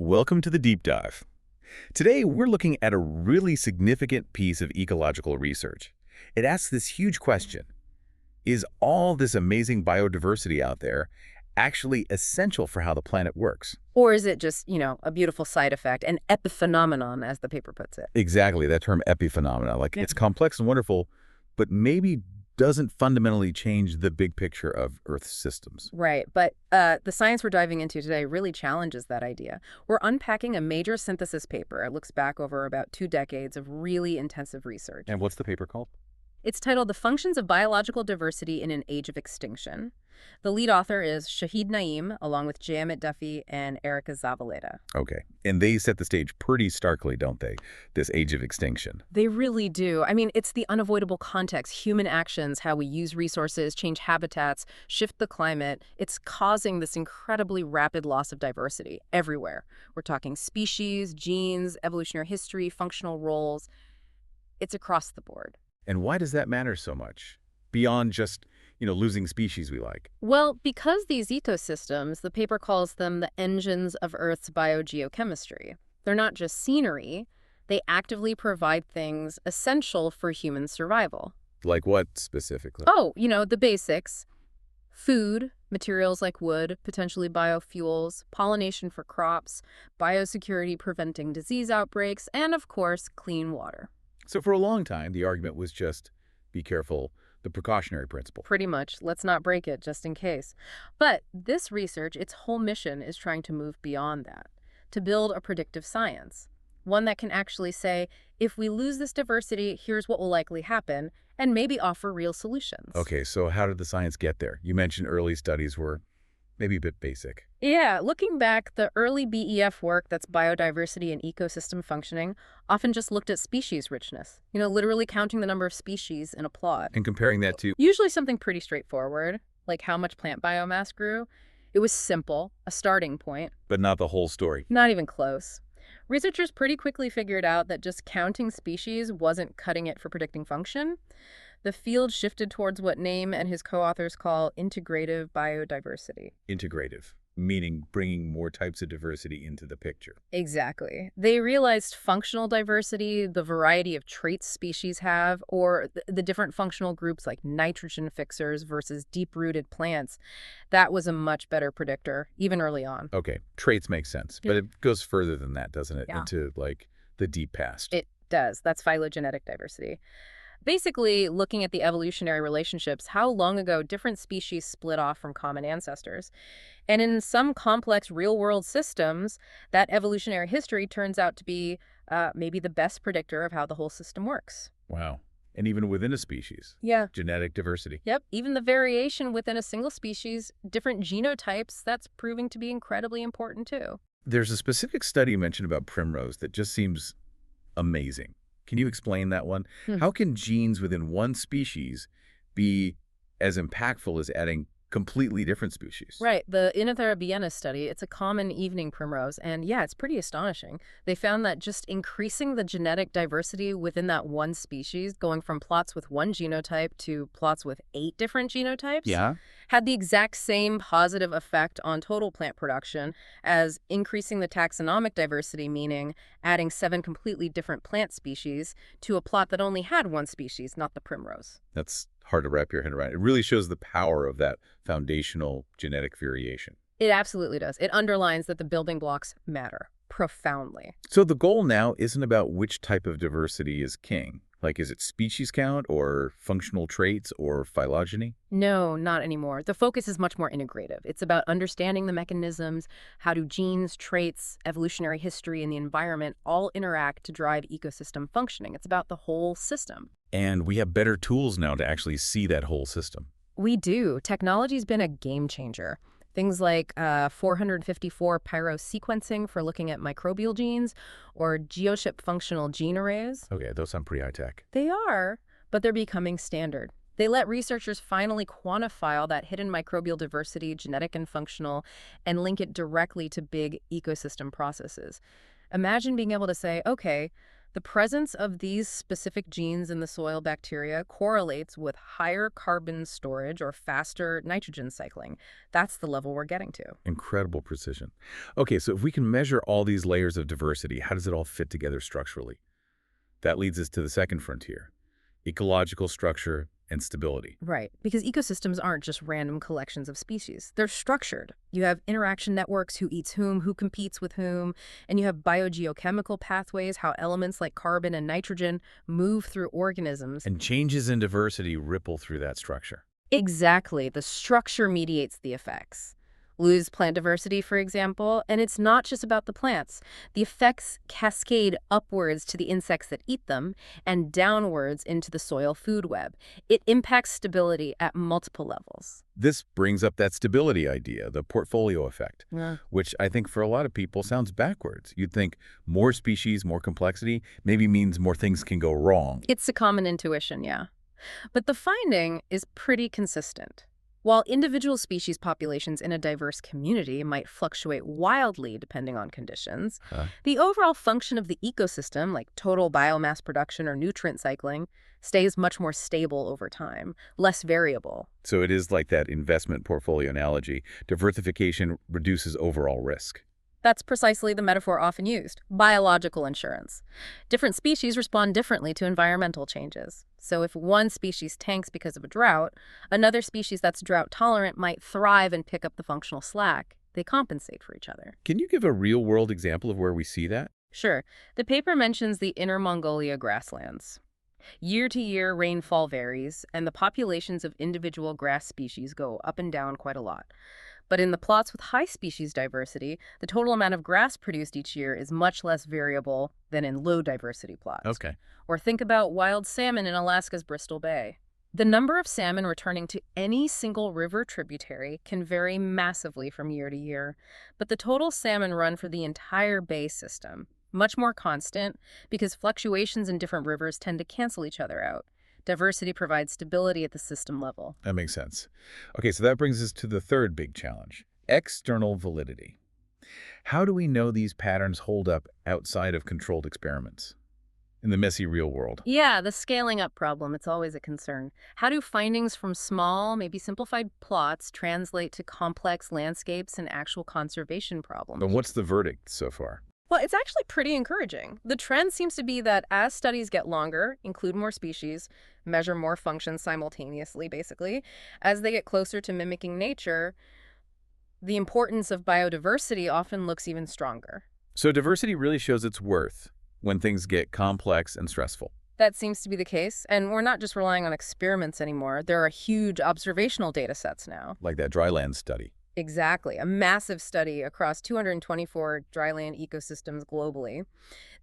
Welcome to the Deep Dive. Today, we're looking at a really significant piece of ecological research. It asks this huge question: is all this amazing biodiversity out there actually essential for how the planet works? Or is it just, a beautiful side effect, an epiphenomenon, as the paper puts it? Exactly, that term epiphenomena. Yeah. It's complex and wonderful, but maybe doesn't fundamentally change the big picture of Earth's systems. Right. But the science we're diving into today really challenges that idea. We're unpacking a major synthesis paper. It looks back over about 2 decades of really intensive research. And what's the paper called? It's titled The Functions of Biological Diversity in an Age of Extinction. The lead author is Naeem, along with Duffy and Erica Zavaleta. Okay. And they set the stage pretty starkly, don't they? This age of extinction. They really do. I mean, it's the unavoidable context, human actions, how we use resources, change habitats, shift the climate. It's causing this incredibly rapid loss of diversity everywhere. We're talking species, genes, evolutionary history, functional roles. It's across the board. And why does that matter so much? Beyond just, losing species we like. Well, because these ecosystems, the paper calls them the engines of Earth's biogeochemistry. They're not just scenery. They actively provide things essential for human survival. Like what specifically? Oh, the basics. Food, materials like wood, potentially biofuels, pollination for crops, biosecurity preventing disease outbreaks, and of course, clean water. So for a long time, the argument was just, be careful, the precautionary principle. Pretty much. Let's not break it, just in case. But this research, its whole mission is trying to move beyond that, to build a predictive science, one that can actually say, if we lose this diversity, here's what will likely happen, and maybe offer real solutions. Okay, so how did the science get there? You mentioned early studies were maybe a bit basic. Yeah, looking back, the early BEF work, that's biodiversity and ecosystem functioning, often just looked at species richness. Literally counting the number of species in a plot. And comparing that to... Usually something pretty straightforward, like how much plant biomass grew. It was simple, a starting point. But not the whole story. Not even close. Researchers pretty quickly figured out that just counting species wasn't cutting it for predicting function. The field shifted towards what Naeem and his co-authors call integrative biodiversity. Integrative, meaning bringing more types of diversity into the picture. Exactly. They realized functional diversity, the variety of traits species have, or the different functional groups like nitrogen fixers versus deep-rooted plants. That was a much better predictor, even early on. Okay, traits make sense, but it goes further than that, doesn't it? Yeah. Into, the deep past. It does. That's phylogenetic diversity. Basically, looking at the evolutionary relationships, how long ago different species split off from common ancestors. And in some complex real-world systems, that evolutionary history turns out to be maybe the best predictor of how the whole system works. Wow. And even within a species. Yeah. Genetic diversity. Yep. Even the variation within a single species, different genotypes, that's proving to be incredibly important too. There's a specific study mentioned about primrose that just seems amazing. Can you explain that one? How can genes within one species be as impactful as adding completely different species? Right. The Inotherabienes study, it's a common evening primrose, and yeah, it's pretty astonishing. They found that just increasing the genetic diversity within that one species, going from plots with one genotype to plots with 8 different genotypes, Yeah. had the exact same positive effect on total plant production as increasing the taxonomic diversity, meaning adding 7 completely different plant species to a plot that only had one species, not the primrose. That's hard to wrap your head around. It really shows the power of that foundational genetic variation. It absolutely does. It underlines that the building blocks matter profoundly. So the goal now isn't about which type of diversity is king. Is it species count or functional traits or phylogeny? No, not anymore. The focus is much more integrative. It's about understanding the mechanisms, how do genes, traits, evolutionary history, and the environment all interact to drive ecosystem functioning. It's about the whole system. And we have better tools now to actually see that whole system. We do. Technology's been a game changer. Things like 454 pyro sequencing for looking at microbial genes or GeoChip functional gene arrays. Okay, those sound pretty high-tech. They are, but they're becoming standard. They let researchers finally quantify all that hidden microbial diversity, genetic and functional, and link it directly to big ecosystem processes. Imagine being able to say, okay, The presence of these specific genes in the soil bacteria correlates with higher carbon storage or faster nitrogen cycling. That's the level we're getting to. Incredible precision. Okay, so if we can measure all these layers of diversity, how does it all fit together structurally? That leads us to the second frontier, ecological structure and stability. Right, because ecosystems aren't just random collections of species. They're structured. You have interaction networks, who eats whom, who competes with whom, and you have biogeochemical pathways, how elements like carbon and nitrogen move through organisms. And changes in diversity ripple through that structure. Exactly, the structure mediates the effects. Lose plant diversity, for example, and it's not just about the plants. The effects cascade upwards to the insects that eat them and downwards into the soil food web. It impacts stability at multiple levels. This brings up that stability idea, the portfolio effect, Yeah. which I think for a lot of people sounds backwards. You'd think more species, more complexity, maybe means more things can go wrong. It's a common intuition, yeah. But the finding is pretty consistent. While individual species populations in a diverse community might fluctuate wildly depending on conditions, Huh? the overall function of the ecosystem, like total biomass production or nutrient cycling, stays much more stable over time, less variable. So it is like that investment portfolio analogy. Diversification reduces overall risk. That's precisely the metaphor often used, biological insurance. Different species respond differently to environmental changes. So if one species tanks because of a drought, another species that's drought tolerant might thrive and pick up the functional slack. They compensate for each other. Can you give a real-world example of where we see that? Sure, the paper mentions the Inner Mongolia grasslands. Year to year, rainfall varies, and the populations of individual grass species go up and down quite a lot. But in the plots with high species diversity, the total amount of grass produced each year is much less variable than in low diversity plots. Okay. Or think about wild salmon in Alaska's Bristol Bay. The number of salmon returning to any single river tributary can vary massively from year to year, but the total salmon run for the entire bay system, much more constant because fluctuations in different rivers tend to cancel each other out. Diversity provides stability at the system level. That makes sense. Okay, so that brings us to the third big challenge, external validity. How do we know these patterns hold up outside of controlled experiments in the messy real world? Yeah, the scaling up problem, it's always a concern. How do findings from small, maybe simplified plots translate to complex landscapes and actual conservation problems? And what's the verdict so far? Well, it's actually pretty encouraging. The trend seems to be that as studies get longer, include more species, measure more functions simultaneously, basically, as they get closer to mimicking nature, the importance of biodiversity often looks even stronger. So diversity really shows its worth when things get complex and stressful. That seems to be the case, and we're not just relying on experiments anymore. There are huge observational data sets now. Like that dryland study. Exactly, a massive study across 224 dryland ecosystems globally.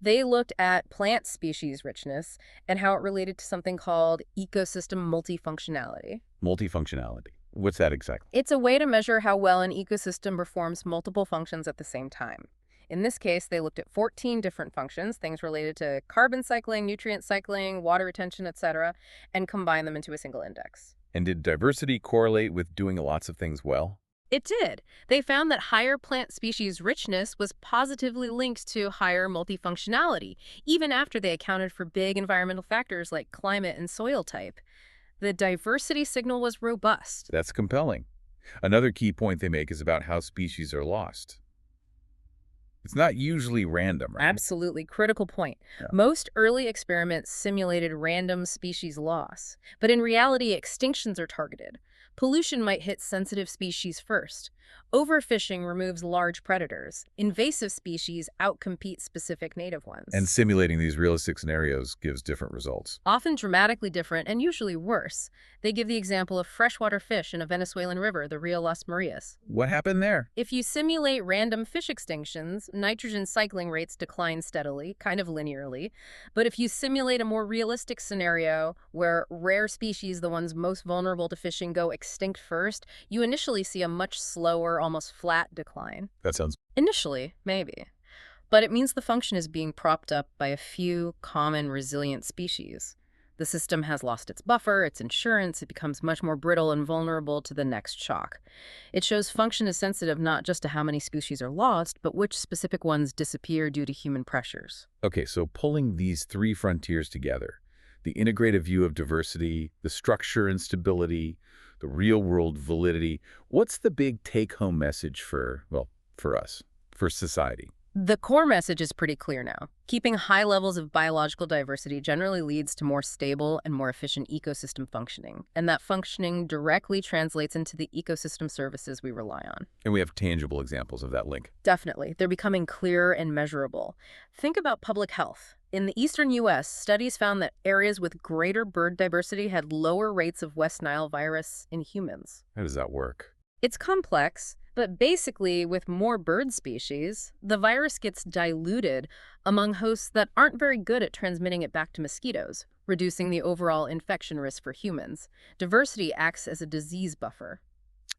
They looked at plant species richness and how it related to something called ecosystem multifunctionality. Multifunctionality. What's that exactly? It's a way to measure how well an ecosystem performs multiple functions at the same time. In this case, they looked at 14 different functions, things related to carbon cycling, nutrient cycling, water retention, etc., and combined them into a single index. And did diversity correlate with doing lots of things well? It did. They found that higher plant species richness was positively linked to higher multifunctionality, even after they accounted for big environmental factors like climate and soil type. The diversity signal was robust. That's compelling. Another key point they make is about how species are lost. It's not usually random, right? Absolutely critical point. Yeah. Most early experiments simulated random species loss, but in reality, extinctions are targeted. Pollution might hit sensitive species first. Overfishing removes large predators. Invasive species outcompete specific native ones. And simulating these realistic scenarios gives different results. Often dramatically different and usually worse. They give the example of freshwater fish in a Venezuelan river, the Rio Las Marias. What happened there? If you simulate random fish extinctions, nitrogen cycling rates decline steadily, kind of linearly. But if you simulate a more realistic scenario where rare species, the ones most vulnerable to fishing, go extinct first, you initially see a much slower, almost flat decline. That sounds... Initially, maybe. But it means the function is being propped up by a few common resilient species. The system has lost its buffer, its insurance, it becomes much more brittle and vulnerable to the next shock. It shows function is sensitive not just to how many species are lost, but which specific ones disappear due to human pressures. Okay, so pulling these three frontiers together, the integrative view of diversity, the structure and stability, the real-world validity, what's the big take-home message for, well, for us, for society? The core message is pretty clear now. Keeping high levels of biological diversity generally leads to more stable and more efficient ecosystem functioning, and that functioning directly translates into the ecosystem services we rely on. And we have tangible examples of that link. Definitely. They're becoming clearer and measurable. Think about public health. In the eastern U.S., studies found that areas with greater bird diversity had lower rates of West Nile virus in humans. How does that work? It's complex, but basically, with more bird species, the virus gets diluted among hosts that aren't very good at transmitting it back to mosquitoes, reducing the overall infection risk for humans. Diversity acts as a disease buffer.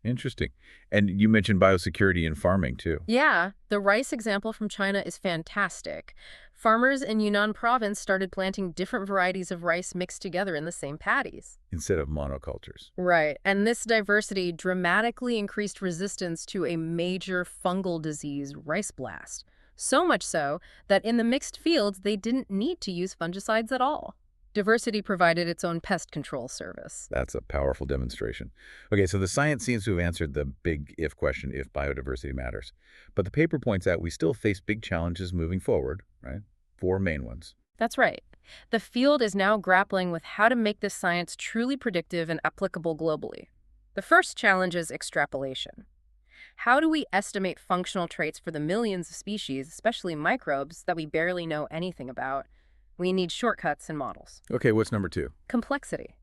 Interesting. And you mentioned biosecurity in farming, too. Yeah, the rice example from China is fantastic. Farmers in Yunnan province started planting different varieties of rice mixed together in the same paddies. Instead of monocultures. Right, and this diversity dramatically increased resistance to a major fungal disease, rice blast. So much so that in the mixed fields, they didn't need to use fungicides at all. Diversity provided its own pest control service. That's a powerful demonstration. Okay, so the science seems to have answered the big if question, if biodiversity matters. But the paper points out we still face big challenges moving forward, right? Four main ones. That's right. The field is now grappling with how to make this science truly predictive and applicable globally. The first challenge is extrapolation. How do we estimate functional traits for the millions of species, especially microbes, that we barely know anything about? We need shortcuts and models. Okay, what's number two? Complexity.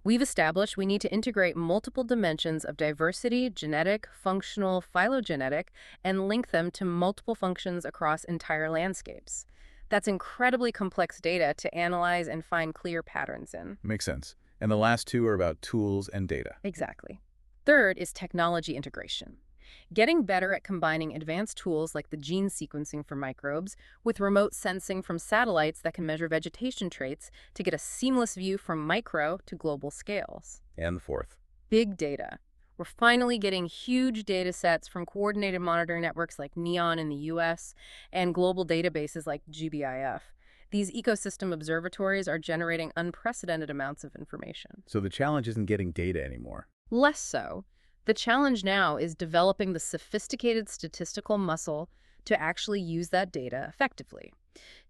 We've established we need to integrate multiple dimensions of diversity, genetic, functional, phylogenetic, and link them to multiple functions across entire landscapes. That's incredibly complex data to analyze and find clear patterns in. Makes sense. And the last two are about tools and data. Exactly. Third is technology integration. Getting better at combining advanced tools like the gene sequencing for microbes with remote sensing from satellites that can measure vegetation traits to get a seamless view from micro to global scales. And the fourth. Big data. We're finally getting huge data sets from coordinated monitoring networks like NEON in the US and global databases like GBIF. These ecosystem observatories are generating unprecedented amounts of information. So the challenge isn't getting data anymore. Less so. The challenge now is developing the sophisticated statistical muscle to actually use that data effectively,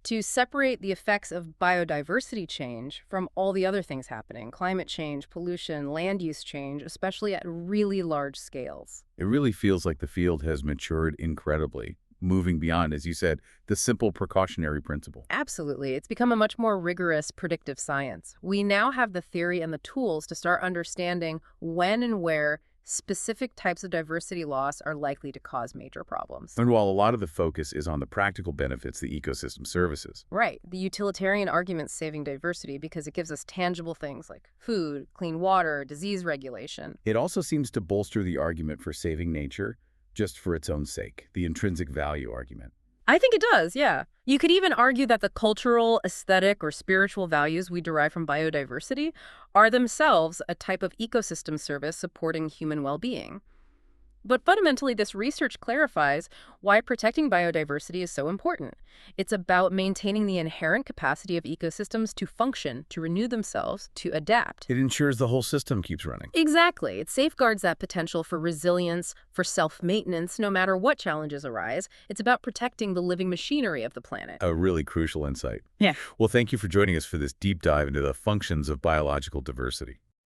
to separate the effects of biodiversity change from all the other things happening, climate change, pollution, land use change, especially at really large scales. It really feels like the field has matured incredibly, moving beyond, as you said, the simple precautionary principle. Absolutely. It's become a much more rigorous predictive science. We now have the theory and the tools to start understanding when and where specific types of diversity loss are likely to cause major problems. And while a lot of the focus is on the practical benefits, the ecosystem services. Right. The utilitarian argument's saving diversity because it gives us tangible things like food, clean water, disease regulation. It also seems to bolster the argument for saving nature just for its own sake, the intrinsic value argument. I think it does, yeah. You could even argue that the cultural, aesthetic, or spiritual values we derive from biodiversity are themselves a type of ecosystem service supporting human well-being. But fundamentally, this research clarifies why protecting biodiversity is so important. It's about maintaining the inherent capacity of ecosystems to function, to renew themselves, to adapt. It ensures the whole system keeps running. Exactly. It safeguards that potential for resilience, for self-maintenance, no matter what challenges arise. It's about protecting the living machinery of the planet. A really crucial insight. Yeah. Well, thank you for joining us for this deep dive into the functions of biological diversity.